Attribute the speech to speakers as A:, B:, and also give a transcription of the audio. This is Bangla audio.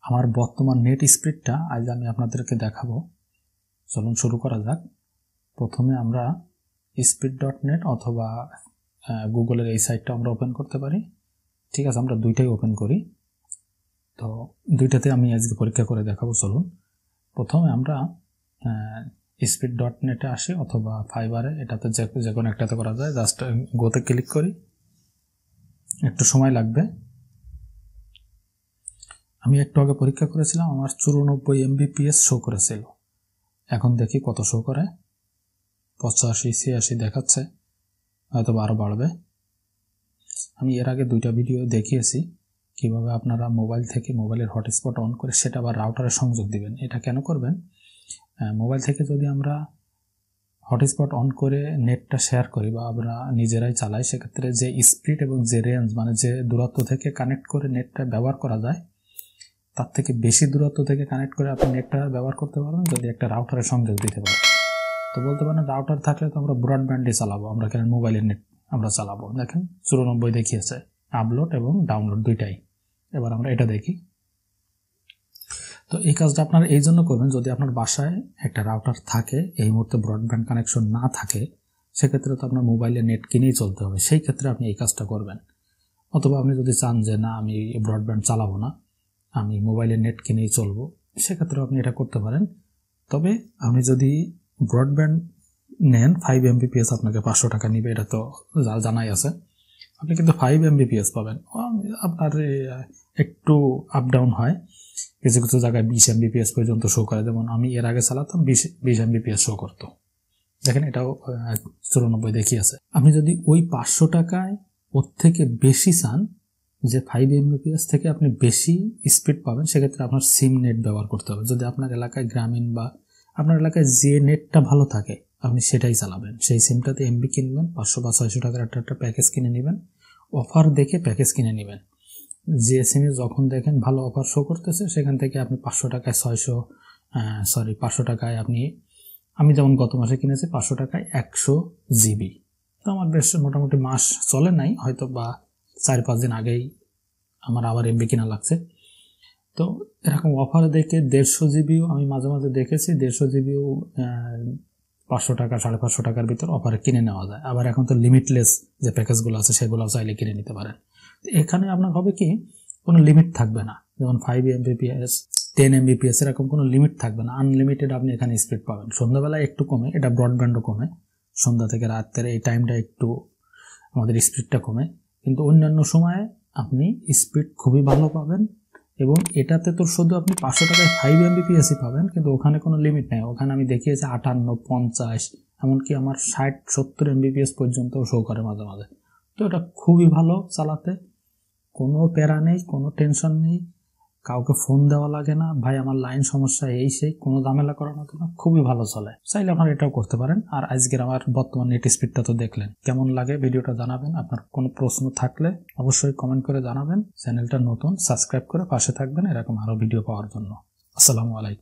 A: আমার বর্তমান নেট স্পিডটা আজ আমি আপনাদেরকে দেখাবো। চলুন শুরু করা যাক। প্রথমে আমরা speed.net অথবা গুগলের এই সাইটটা আমরা ওপেন করতে পারি। ঠিক আছে, আমরা দুইটাই ওপেন করি। তো দুইটাতে আমি আজকে পরীক্ষা করে দেখাবো। চলুন প্রথমে আমরা speed.net এ আসি অথবা ফাইবারে, এটাতে যে কোনো একটাতে করা যায়। জাস্ট গোতে ক্লিক করি, একটু সময় লাগবে। আমি একটু আগে পরীক্ষা করেছিলাম, আমার 94 MBPS শো করেছিল। এখন দেখি কত শো করে। 85 86 দেখাচ্ছে, হয়তো আরও বাড়বে। আমি এর আগে দুইটা ভিডিও দেখিয়েছি কিভাবে আপনারা মোবাইল থেকে মোবাইলের হটস্পট অন করে সেটা আবার রাউটারে সংযোগ দিবেন। এটা কেন করবেন? মোবাইল থেকে যদি আমরা হটস্পট অন করে নেটটা শেয়ার করি বা আমরা নিজেরাই চালাই, সেক্ষেত্রে যে স্পিড এবং যে রেঞ্জ, মানে যে দূরত্ব থেকে কানেক্ট করে নেটটা ব্যবহার করা যায়, তার থেকে বেশি দূরত্ব থেকে কানেক্ট করে আপনি নেটটা ব্যবহার করতে পারবেন যদি একটা রাউটারে সংযোগ দিতে পারেন। তো বলতে পারেন রাউটার থাকলে তো আমরা ব্রডব্যান্ডে চালাবো, আমরা কেন মোবাইলের নেট আমরা চালাবো। দেখেন 94 দেখিয়েছে, আপলোড এবং ডাউনলোড দুইটাই। এবার আমরা এটা দেখি। তো এই কাজটা আপনারা এই জন্য করবেন, যদি আপনার বাসায় একটা রাউটার থাকে, এই মুহূর্তে ব্রডব্যান্ড কানেকশন না থাকে, সেক্ষেত্রে তো আপনার মোবাইলে নেট কিনেই চলতে হবে। সেই ক্ষেত্রে আপনি এই কাজটা করবেন। অথবা আপনি যদি চান যে না, আমি ব্রডব্যান্ড চালাবো না, আমি মোবাইলে নেট কিনেই চলবো, সেক্ষেত্রে আপনি এটা করতে পারেন। তবে আপনি যদি ব্রডব্যান্ড নেন, 5 MBPS আপনাকে 500 টাকা নিবে, এটা তো জানাই আছে। আপনি কিন্তু 5 MBPS পাবেন। আপনার একটু আপ ডাউন হয়, কিছু কিছু জায়গায় 20 MBPS পর্যন্ত শো করে। যেমন আমি এর আগে চালাতাম 20 MBPS শো করতো। দেখেন এটাও 94 দেখিয়েছে। আপনি যদি ওই 500 টাকায় ওর থেকে বেশি চান, যে 5 MBPS থেকে আপনি বেশি স্পিড পাবেন, সেক্ষেত্রে আপনার সিম নেট ব্যবহার করতে হবে। যদি আপনার এলাকায় গ্রামীণ বা আপনার এলাকায় যে নেটটা ভালো থাকে আপনি সেটাই চালাবেন। সেই সিমটাতে এমবি কিনবেন, 500 বা 600 টাকার একটা প্যাকেজ কিনে নেবেন। অফার দেখে প্যাকেজ কিনে নেবেন। যে সিমে যখন দেখেন ভালো অফার শো করতেছে, সেখান থেকে আপনি 500 টাকায় 500 টাকায় আপনি, আমি যেমন গত মাসে কিনেছি 500 টাকায় 100 GB। তো আমার বেশ মোটামুটি মাস চলে নাই, হয়তো বা 4-5 দিন আগেই আমার আবার এমবি কিনা লাগছে। তো এরকম অফার দেখে 150 জিবিও আমি মাঝে মাঝে দেখেছি, 150 জিবিও 500 টাকা 550 টাকার ভিতর অফারে কিনে নেওয়া যায়। আবার এখন তো লিমিটলেস যে প্যাকেজগুলো আছে সেগুলো চাইলে কিনে নিতে পারেন। এখানে আপনার হবে কি, কোনো লিমিট থাকবে না। যেমন 5 MBPS 10 MBPS এরকম কোনো লিমিট থাকবে না, আনলিমিটেড আপনি এখানে স্পিড পাবেন। সন্ধ্যাবেলায় একটু কমে, এটা ব্রডব্যান্ডও কমে, সন্ধ্যা থেকে রাতের এই টাইমটা একটু আমাদের স্পিডটা কমে, কিন্তু অন্যান্য সময়ে আপনি স্পিড খুবই ভালো পাবেন। এবং এটাতে তো শুধু আপনি 500 টাকায় 5 MBPS পাবেন, কিন্তু ওখানে কোনো লিমিট নেই। ওখানে আমি দেখিয়েছি 58, 50, এমনকি আমার 60-70 MBPS পর্যন্ত শো করে মাঝে মাঝে। তো এটা খুবই ভালো চালাতে, কোনো প্যারা নেই, কোনো টেনশন নেই, কাউকে ফোন দেওয়া লাগে না, ভাই আমার লাইন সমস্যা এই সেই, কোনো ঝামেলা করানো না, খুবই ভালো চলে। চাইলে আপনারা এটাও করতে পারেন। আর আজকের আমার বর্তমান নেট স্পিডটা তো দেখলেন, কেমন লাগে ভিডিওটা জানাবেন। আপনার কোনো প্রশ্ন থাকলে অবশ্যই কমেন্ট করে জানাবেন। চ্যানেলটা নতুন, সাবস্ক্রাইব করে পাশে থাকবেন এরকম আরো ভিডিও পাওয়ার জন্য। আসসালামু আলাইকুম।